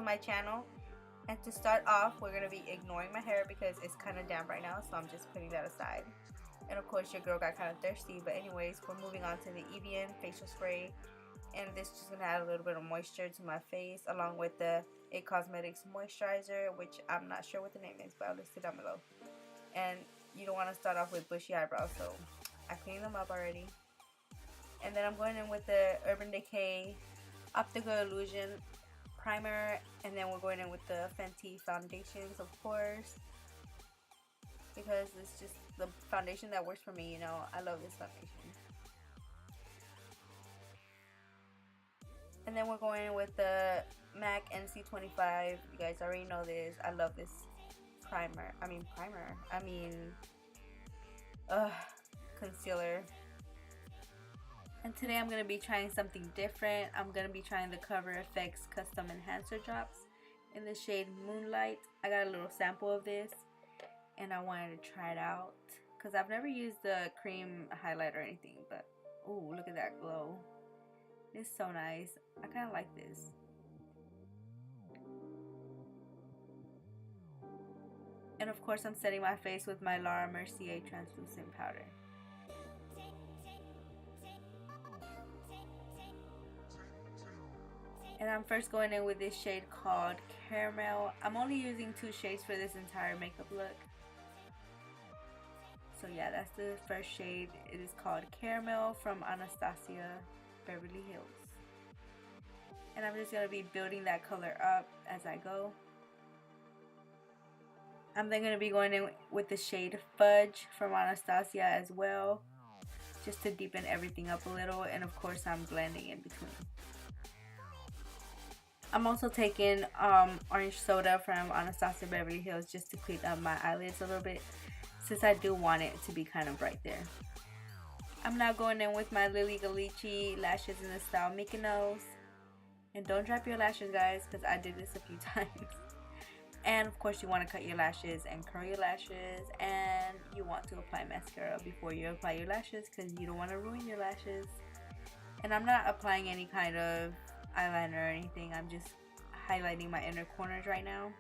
to my channel. And to start off, we're going to be ignoring my hair because it's kind of damp right now, so I'm just putting that aside. And of course your girl got kind of thirsty, but anyways, we're moving on to the Evian facial spray. And this is just going to add a little bit of moisture to my face, along with the It Cosmetics moisturizer, which I'm not sure what the name is, but I'll list it down below. And you don't want to start off with bushy eyebrows, so I cleaned them up already. And then I'm going in with the Urban Decay Optical Illusion primer, and then we're going in with the Fenty foundations, of course, because it's just the foundation that works for me. You know, I love this foundation. And then we're going in with the MAC NC25. You guys already know this. I love this concealer. And today I'm going to be trying something different. I'm going to be trying the Cover FX Custom Enhancer Drops in the shade Moonlight. I got a little sample of this and I wanted to try it out because I've never used the cream highlight or anything, but ooh, look at that glow. It's so nice. I kind of like this. And of course I'm setting my face with my Laura Mercier translucent powder. And I'm first going in with this shade called Caramel. I'm only using 2 shades for this entire makeup look. So yeah, that's the first shade. It is called Caramel from Anastasia Beverly Hills. And I'm just going to be building that color up as I go. I'm then going to be going in with the shade Fudge from Anastasia as well, just to deepen everything up a little. And of course I'm blending in between. I'm also taking Orange Soda from Anastasia Beverly Hills just to clean up my eyelids a little bit, since I do want it to be kind of bright there. I'm now going in with my Lily Galici lashes in the style Mykonos. And don't drop your lashes, guys, because I did this a few times. And of course you want to cut your lashes and curl your lashes, and you want to apply mascara before you apply your lashes because you don't want to ruin your lashes. And I'm not applying any kind of eyeliner or anything. I'm just highlighting my inner corners right now.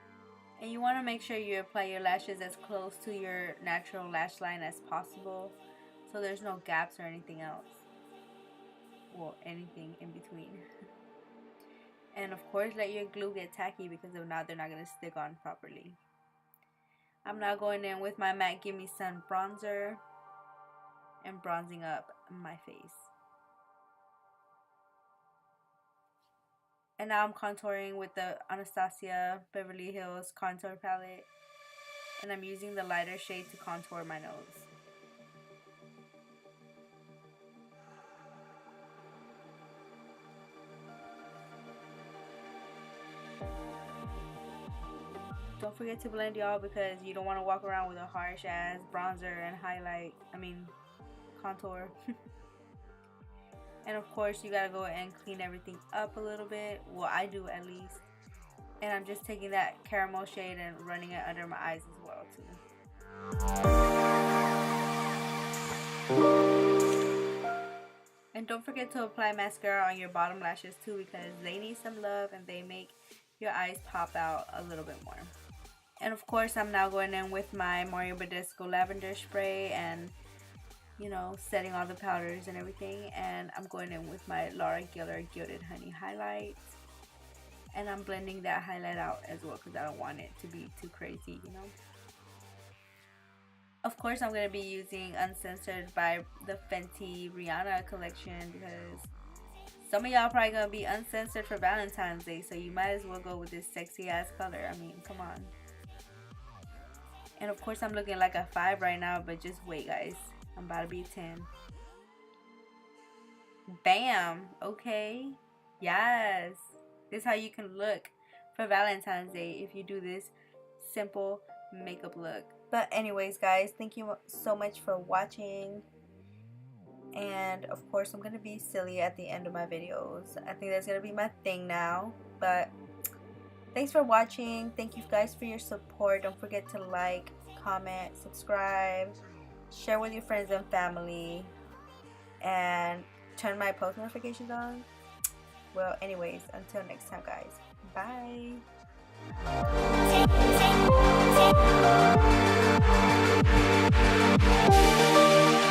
And you want to make sure you apply your lashes as close to your natural lash line as possible, so there's no gaps or anything else. Well, anything in between. And of course let your glue get tacky, because if not, they're not going to stick on properly. I'm now going in with my MAC Gimme Sun bronzer and bronzing up my face. And now I'm contouring with the Anastasia Beverly Hills contour palette. And I'm using the lighter shade to contour my nose. Don't forget to blend, y'all, because you don't want to walk around with a harsh ass bronzer and contour. And of course you gotta go and clean everything up a little bit. Well, I do at least. And I'm just taking that caramel shade and running it under my eyes as well too. And don't forget to apply mascara on your bottom lashes too, because they need some love and they make your eyes pop out a little bit more. And of course I'm now going in with my Mario Badescu lavender spray and, you know, setting all the powders and everything. And I'm going in with my Laura Geller Gilded Honey highlight, and I'm blending that highlight out as well because I don't want it to be too crazy, you know. Of course I'm going to be using Uncensored by the Fenty Rihanna collection, because some of y'all probably going to be uncensored for Valentine's Day, so you might as well go with this sexy ass color. I mean, come on. And of course I'm looking like a 5 right now, but just wait, guys. I'm about to be a 10. Bam. Okay. Yes. This is how you can look for Valentine's Day if you do this simple makeup look. But anyways, guys, thank you so much for watching. And of course I'm going to be silly at the end of my videos. I think that's going to be my thing now. But thanks for watching. Thank you guys for your support. Don't forget to like, comment, subscribe, share with your friends and family, and turn my post notifications on. Well, anyways, until next time, guys. Bye. Take